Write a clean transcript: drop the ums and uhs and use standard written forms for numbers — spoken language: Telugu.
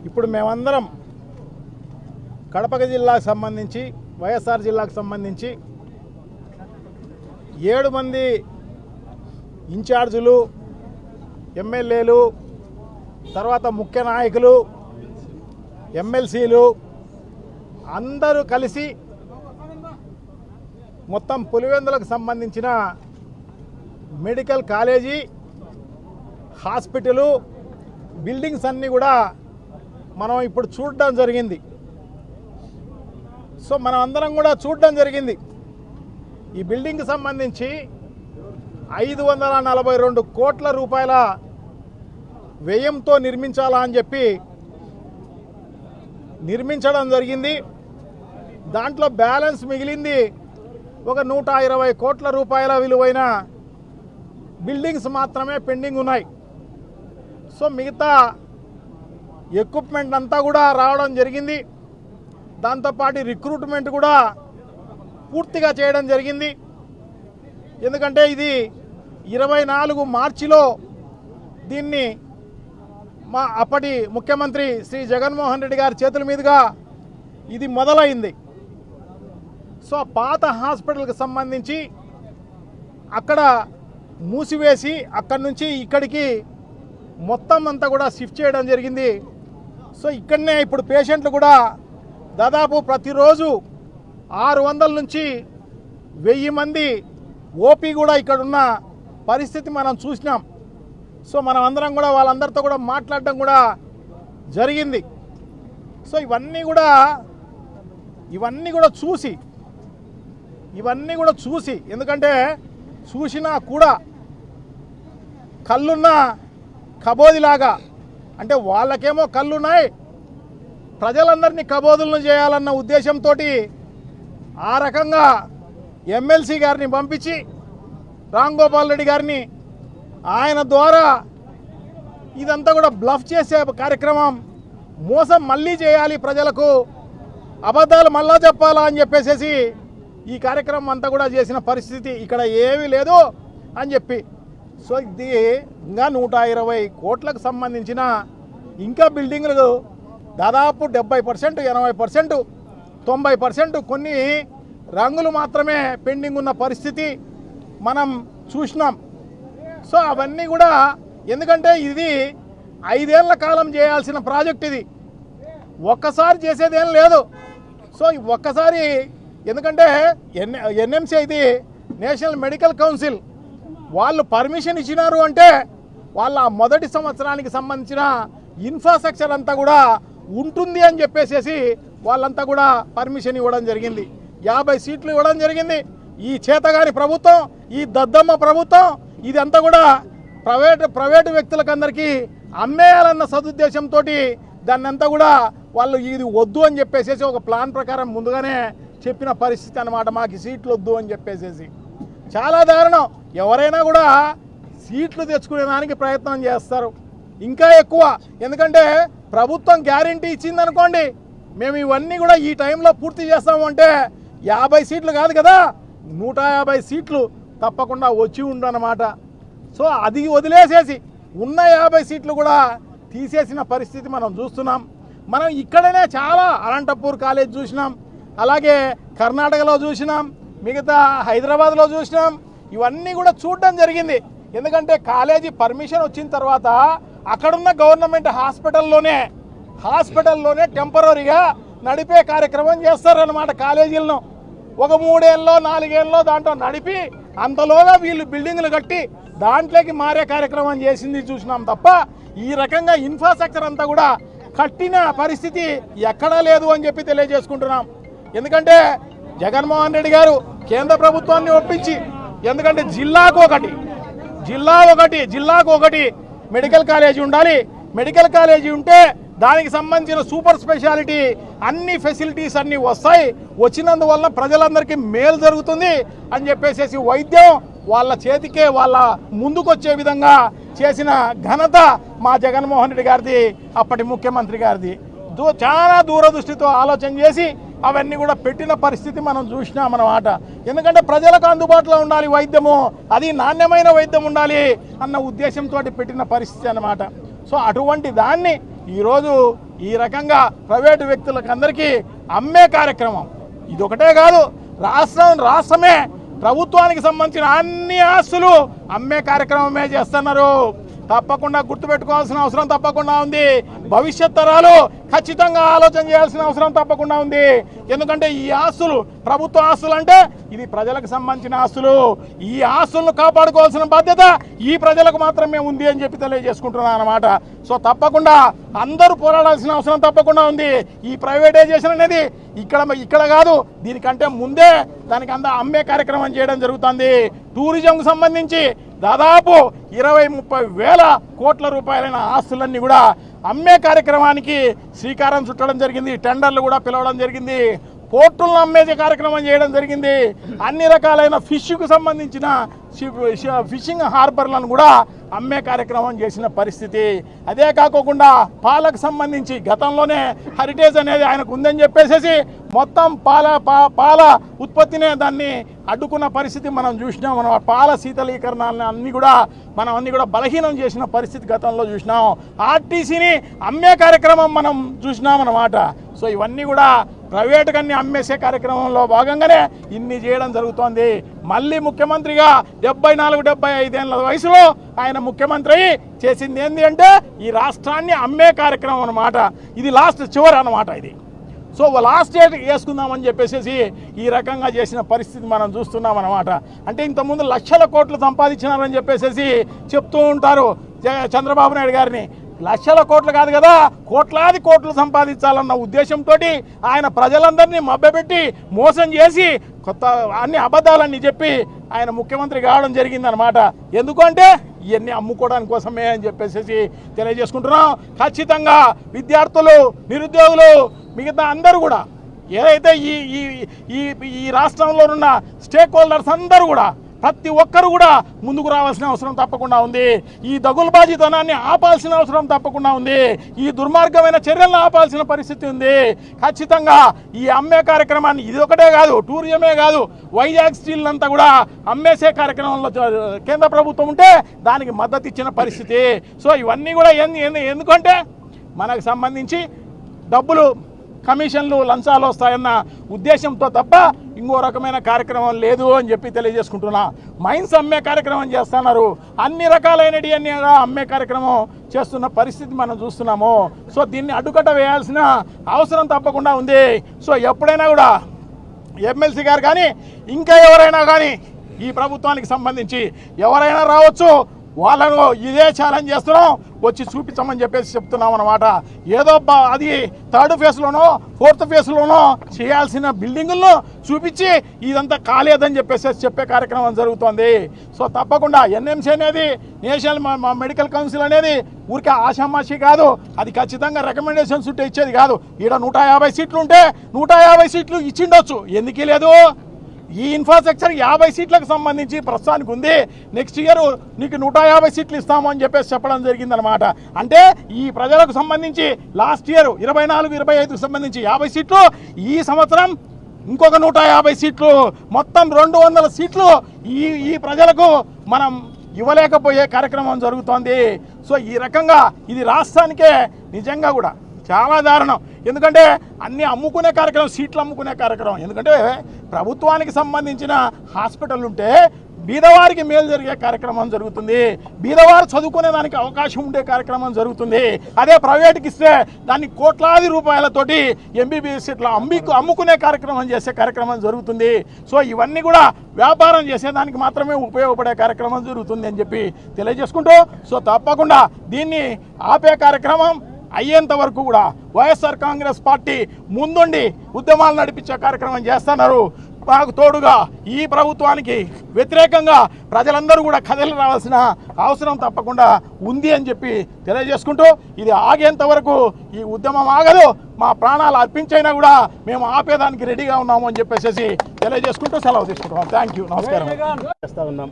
ఇప్పుడు మేమందరం కడప జిల్లాకు సంబంధించి వైఎస్ఆర్ జిల్లాకు సంబంధించి 7 మంది ఇన్ఛార్జీలు, ఎమ్మెల్యేలు, తర్వాత ముఖ్య నాయకులు, ఎమ్మెల్సీలు అందరూ కలిసి మొత్తం పులివెందులకు సంబంధించిన మెడికల్ కాలేజీ, హాస్పిటలు, బిల్డింగ్స్ అన్నీ కూడా మనం ఇప్పుడు చూడడం జరిగింది. సో మనం అందరం కూడా చూడడం జరిగింది. ఈ బిల్డింగ్కి సంబంధించి 542 కోట్ల రూపాయల వ్యయంతో నిర్మించాలా అని చెప్పి నిర్మించడం జరిగింది. దాంట్లో బ్యాలెన్స్ మిగిలింది ఒక 120 కోట్ల రూపాయల విలువైన బిల్డింగ్స్ మాత్రమే పెండింగ్ ఉన్నాయి. సో మిగతా ఎక్విప్మెంట్ అంతా కూడా రావడం జరిగింది. దాంతోపాటు రిక్రూట్మెంట్ కూడా పూర్తిగా చేయడం జరిగింది. ఎందుకంటే ఇది 24 మార్చిలో దీన్ని మా అప్పటి ముఖ్యమంత్రి శ్రీ జగన్మోహన్ రెడ్డి గారి చేతుల మీదుగా ఇది మొదలైంది. సో పాత హాస్పిటల్కి సంబంధించి అక్కడ మూసివేసి అక్కడి నుంచి ఇక్కడికి మొత్తం అంతా కూడా షిఫ్ట్ చేయడం జరిగింది. సో ఇక్కడనే ఇప్పుడు పేషెంట్లు కూడా దాదాపు ప్రతిరోజు 600 నుంచి 1000 మంది ఓపీ కూడా ఇక్కడున్న పరిస్థితి మనం చూసినాం. సో మనం అందరం కూడా వాళ్ళందరితో కూడా మాట్లాడడం కూడా జరిగింది. సో ఇవన్నీ కూడా చూసి ఎందుకంటే చూసినా కూడా కళ్ళున్న కబోదిలాగా, అంటే వాళ్ళకేమో కళ్ళున్నాయి, ప్రజలందరినీ కబోదులను చేయాలన్న ఉద్దేశంతో ఆ రకంగా ఎమ్మెల్సీ గారిని పంపించి రామ్ గోపాల్ రెడ్డి గారిని ఆయన ద్వారా ఇదంతా కూడా బ్లఫ్ చేసే కార్యక్రమం, మోసం మళ్ళీ చేయాలి, ప్రజలకు అబద్ధాలు మళ్ళా చెప్పాలా అని చెప్పేసి ఈ కార్యక్రమం అంతా కూడా చేసిన పరిస్థితి ఇక్కడ ఏమీ లేదు అని చెప్పి. సో ఇది ఇంకా 120 కోట్లకు సంబంధించిన ఇంకా బిల్డింగ్లు దాదాపు 70%, 80%, 90% కొన్ని రంగులు మాత్రమే పెండింగ్ ఉన్న పరిస్థితి మనం చూసినాం. సో అవన్నీ కూడా ఎందుకంటే ఇది 5 ఏళ్ల కాలం చేయాల్సిన ప్రాజెక్ట్, ఇది ఒక్కసారి చేసేదేం లేదు. సో ఒక్కసారి ఎందుకంటే ఎన్ఎంసీ ఇది నేషనల్ మెడికల్ కౌన్సిల్ వాళ్ళు పర్మిషన్ ఇచ్చినారు అంటే వాళ్ళ మొదటి సంవత్సరానికి సంబంధించిన ఇన్ఫ్రాస్ట్రక్చర్ అంతా కూడా ఉంటుంది అని చెప్పేసి వాళ్ళంతా కూడా పర్మిషన్ ఇవ్వడం జరిగింది. 50 సీట్లు ఇవ్వడం జరిగింది. ఈ చేతగాని ప్రభుత్వం, ఈ దద్దమ్మ ప్రభుత్వం ఇదంతా కూడా ప్రైవేటు వ్యక్తులకు అందరికీ అమ్మేయాలన్న సదుద్దేశంతో దాన్ని అంతా కూడా వాళ్ళు ఇది వద్దు అని చెప్పేసి ఒక ప్లాన్ ప్రకారం ముందుగానే చెప్పిన పరిస్థితి అన్నమాట. మాకు సీట్లు వద్దు అని చెప్పేసి చాలా దారుణం. ఎవరైనా కూడా సీట్లు తెచ్చుకునే దానికి ప్రయత్నం చేస్తారు ఇంకా ఎక్కువ. ఎందుకంటే ప్రభుత్వం గ్యారంటీ ఇచ్చిందనుకోండి, మేము ఇవన్నీ కూడా ఈ టైంలో పూర్తి చేస్తాము అంటే 50 సీట్లు కాదు కదా, 150 సీట్లు తప్పకుండా వచ్చి ఉండనమాట. సో అది వదిలేసేసి ఉన్న 50 సీట్లు కూడా తీసేసిన పరిస్థితి మనం చూస్తున్నాం. మనం ఇక్కడనే చాలా అనంతపూర్ కాలేజ్ చూసినాం, అలాగే కర్ణాటకలో చూసినాం, మిగతా హైదరాబాద్లో చూసినాం. ఇవన్నీ కూడా చూడడం జరిగింది. ఎందుకంటే కాలేజీ పర్మిషన్ వచ్చిన తర్వాత అక్కడున్న గవర్నమెంట్ హాస్పిటల్లోనే టెంపరీగా నడిపే కార్యక్రమం చేస్తారన్నమాట. కాలేజీలను ఒక 3 ఏళ్ళలో 4 ఏళ్ళలో దాంట్లో నడిపి అంతలోగా వీళ్ళు బిల్డింగ్లు కట్టి దాంట్లోకి మారే కార్యక్రమం చేసింది చూసినాం తప్ప ఈ రకంగా ఇన్ఫ్రాస్ట్రక్చర్ అంతా కూడా కట్టిన పరిస్థితి ఎక్కడా లేదు అని చెప్పి తెలియజేసుకుంటున్నాం. ఎందుకంటే జగన్మోహన్ రెడ్డి గారు కేంద్ర ప్రభుత్వాన్ని ఒప్పించి, ఎందుకంటే జిల్లాకు ఒకటి మెడికల్ కాలేజీ ఉండాలి, మెడికల్ కాలేజీ ఉంటే దానికి సంబంధించిన సూపర్ స్పెషాలిటీ అన్ని ఫెసిలిటీస్ అన్నీ వస్తాయి, వచ్చినందువల్ల ప్రజలందరికీ మేలు జరుగుతుంది అని చెప్పేసి వైద్యం వాళ్ళ చేతికే వాళ్ళ ముందుకొచ్చే విధంగా చేసిన ఘనత మా జగన్మోహన్ రెడ్డి గారిది, అప్పటి ముఖ్యమంత్రి గారిది. చాలా దూరదృష్టితో ఆలోచన చేసి అవన్నీ కూడా పెట్టిన పరిస్థితి మనం చూసినాం అన్నమాట. ఎందుకంటే ప్రజలకు అందుబాటులో ఉండాలి వైద్యము, అది నాణ్యమైన వైద్యం ఉండాలి అన్న ఉద్దేశంతో పెట్టిన పరిస్థితి అన్నమాట. సో అటువంటి దాన్ని ఈరోజు ఈ రకంగా ప్రైవేటు వ్యక్తులకు అందరికీ అమ్మే కార్యక్రమం ఇది ఒకటే కాదు, రాష్ట్రమే ప్రభుత్వానికి సంబంధించిన అన్ని ఆస్తులు అమ్మే కార్యక్రమమే చేస్తున్నారు. తప్పకుండా గుర్తుపెట్టుకోవాల్సిన అవసరం తప్పకుండా ఉంది. భవిష్యత్ తరాలు ఖచ్చితంగా ఆలోచన చేయాల్సిన అవసరం తప్పకుండా ఉంది. ఎందుకంటే ఈ ఆస్తులు ప్రభుత్వ ఆస్తులు అంటే ఇది ప్రజలకు సంబంధించిన ఆస్తులు. ఈ ఆస్తులను కాపాడుకోవాల్సిన బాధ్యత ఈ ప్రజలకు మాత్రమే ఉంది అని చెప్పి తెలియజేసుకుంటున్నాను అన్నమాట. సో తప్పకుండా అందరూ పోరాడాల్సిన అవసరం తప్పకుండా ఉంది. ఈ ప్రైవేటైజేషన్ అనేది ఇక్కడ కాదు, దీనికంటే ముందే దానికి అమ్మే కార్యక్రమం చేయడం జరుగుతుంది. టూరిజంకు సంబంధించి దాదాపు 20-30 వేల కోట్ల రూపాయలైన ఆస్తులన్నీ కూడా అమ్మే కార్యక్రమానికి శ్రీకారం చుట్టడం జరిగింది. టెండర్లు కూడా పిలవడం జరిగింది. పోర్టులను అమ్మేసే కార్యక్రమం చేయడం జరిగింది. అన్ని రకాలైన ఫిష్కు సంబంధించిన ఫిషింగ్ హార్బర్లను కూడా అమ్మే కార్యక్రమం చేసిన పరిస్థితి. అదే కాకుండా పాలకు సంబంధించి గతంలోనే హెరిటేజ్ అనేది ఆయనకు ఉందని చెప్పేసి మొత్తం పాల ఉత్పత్తినే దాన్ని అడ్డుకున్న పరిస్థితి మనం చూసినాం. మనం పాల శీతలీకరణాలను అన్నీ కూడా బలహీనం చేసిన పరిస్థితి గతంలో చూసినాం. ఆర్టీసీని అమ్మే కార్యక్రమం మనం చూసినాం అన్నమాట. సో ఇవన్నీ కూడా ప్రైవేటు కన్నీ అమ్మేసే కార్యక్రమంలో భాగంగానే ఇన్ని చేయడం జరుగుతోంది. మళ్ళీ ముఖ్యమంత్రిగా 74-75 ఏళ్ళ వయసులో ఆయన ముఖ్యమంత్రి చేసింది ఏంటి అంటే ఈ రాష్ట్రాన్ని అమ్మే కార్యక్రమం అన్నమాట. ఇది చివరి అన్నమాట ఇది. సో లాస్ట్ డేట్ వేసుకుందామని చెప్పేసి ఈ రకంగా చేసిన పరిస్థితి మనం చూస్తున్నాం అన్నమాట. అంటే ఇంతకుముందు లక్షల కోట్లు సంపాదించినారని చెప్పేసి చెప్తూ ఉంటారు చంద్రబాబు నాయుడు గారిని. లక్షల కోట్లు కాదు కదా, కోట్లాది కోట్లు సంపాదించాలన్న ఉద్దేశంతో ఆయన ప్రజలందరినీ మభ్యపెట్టి మోసం చేసి అన్ని అబద్ధాలన్నీ చెప్పి ఆయన ముఖ్యమంత్రి కావడం జరిగిందనమాట. ఎందుకంటే ఇవన్నీ అమ్ముకోవడానికి కోసమే అని చెప్పేసి తెలియజేసుకుంటున్నాం. ఖచ్చితంగా విద్యార్థులు, నిరుద్యోగులు, మిగతా అందరూ కూడా ఏదైతే ఈ రాష్ట్రంలో ఉన్న స్టేక్ హోల్డర్స్ అందరూ కూడా ప్రతి ఒక్కరు కూడా ముందుకు రావాల్సిన అవసరం తప్పకుండా ఉంది. ఈ దగులుబాజీతనాన్ని ఆపాల్సిన అవసరం తప్పకుండా ఉంది. ఈ దుర్మార్గమైన చర్యలను ఆపాల్సిన పరిస్థితి ఉంది. ఖచ్చితంగా ఈ అమ్మే కార్యక్రమాన్ని ఇది ఒకటే కాదు, టూరిజమే కాదు, వైజాగ్ స్టీల్ అంతా కూడా అమ్మేసే కార్యక్రమంలో కేంద్ర ప్రభుత్వం ఉంటే దానికి మద్దతు ఇచ్చిన పరిస్థితి. సో ఇవన్నీ కూడా ఎందుకంటే మనకు సంబంధించి డబ్బులు, కమిషన్లు, లంచాలు వస్తాయన్న ఉద్దేశంతో తప్ప ఇంకో రకమైన కార్యక్రమం లేదు అని చెప్పి తెలియజేసుకుంటున్నా. మైన్స్ అమ్మే కార్యక్రమం చేస్తున్నారు, అన్ని రకాలైనవి అన్ని అమ్మే కార్యక్రమం చేస్తున్న పరిస్థితి మనం చూస్తున్నాము. సో దీన్ని అడ్డుకట్ట వేయాల్సిన అవసరం తప్పకుండా ఉంది. సో ఎప్పుడైనా కూడా ఎమ్మెల్సీ గారు కానీ ఇంకా ఎవరైనా కానీ ఈ ప్రభుత్వానికి సంబంధించి ఎవరైనా రావచ్చు, వాళ్ళను ఇదే ఛాలెంజ్ చేస్తున్నాం, వచ్చి చూపించమని చెప్పేసి చెప్తున్నాం అన్నమాట. ఏదో అది 3rd ఫేజ్లోనో 4th ఫేజ్లోనో చేయాల్సిన బిల్డింగులను చూపించి ఇదంతా కాలేదని చెప్పే కార్యక్రమం జరుగుతోంది. సో తప్పకుండా ఎన్ఎంసీ అనేది, నేషనల్ మెడికల్ కౌన్సిల్ అనేది ఊరికే ఆషామాషి కాదు, అది ఖచ్చితంగా రికమెండేషన్స్ ఉంటే ఇచ్చేది కాదు. ఈడ 150 సీట్లు ఉంటే 150 సీట్లు ఇచ్చిండొచ్చు, ఎందుకు లేదు? ఈ ఇన్ఫ్రాస్ట్రక్చర్ 50 సీట్లకు సంబంధించి ప్రస్తుతానికి ఉంది. నెక్స్ట్ ఇయర్ నీకు 150 సీట్లు ఇస్తాము అని చెప్పడం జరిగిందనమాట. అంటే ఈ ప్రజలకు సంబంధించి లాస్ట్ ఇయర్ 24-25కు సంబంధించి 50 సీట్లు, ఈ సంవత్సరం ఇంకొక 150 సీట్లు, మొత్తం 200 సీట్లు ఈ ప్రజలకు మనం ఇవ్వలేకపోయే కార్యక్రమం జరుగుతోంది. సో ఈ రకంగా ఇది రాష్ట్రానికే నిజంగా కూడా చాలా దారుణం. ఎందుకంటే అన్ని అమ్ముకునే కార్యక్రమం, సీట్లు అమ్ముకునే కార్యక్రమం. ఎందుకంటే ప్రభుత్వానికి సంబంధించిన హాస్పిటల్ ఉంటే బీదవారికి మేలు జరిగే కార్యక్రమం జరుగుతుంది, బీదవారు చదువుకునే దానికి అవకాశం ఉండే కార్యక్రమం జరుగుతుంది. అదే ప్రైవేట్కి ఇస్తే దాన్ని కోట్లాది రూపాయలతోటి ఎంబీబీఎస్ సీట్లు అమ్ముకునే కార్యక్రమం చేసే కార్యక్రమం జరుగుతుంది. సో ఇవన్నీ కూడా వ్యాపారం చేసేదానికి మాత్రమే ఉపయోగపడే కార్యక్రమం జరుగుతుంది అని చెప్పి తెలియజేసుకుంటూ, సో తప్పకుండా దీన్ని ఆపే కార్యక్రమం అయ్యేంత వరకు కూడా వైఎస్ఆర్ కాంగ్రెస్ పార్టీ ముందుండి ఉద్యమాలు నడిపించే కార్యక్రమం చేస్తున్నారు. మాకు తోడుగా ఈ ప్రభుత్వానికి వ్యతిరేకంగా ప్రజలందరూ కూడా కథలు రావాల్సిన అవసరం తప్పకుండా ఉంది అని చెప్పి తెలియజేసుకుంటూ, ఇది ఆగేంత వరకు ఈ ఉద్యమం ఆగదు, మా ప్రాణాలు అర్పించైనా కూడా మేము ఆపేదానికి రెడీగా ఉన్నాము అని చెప్పేసి తెలియజేసుకుంటూ సెలవు తీసుకుంటాం. థ్యాంక్ యూ, నమస్కారం.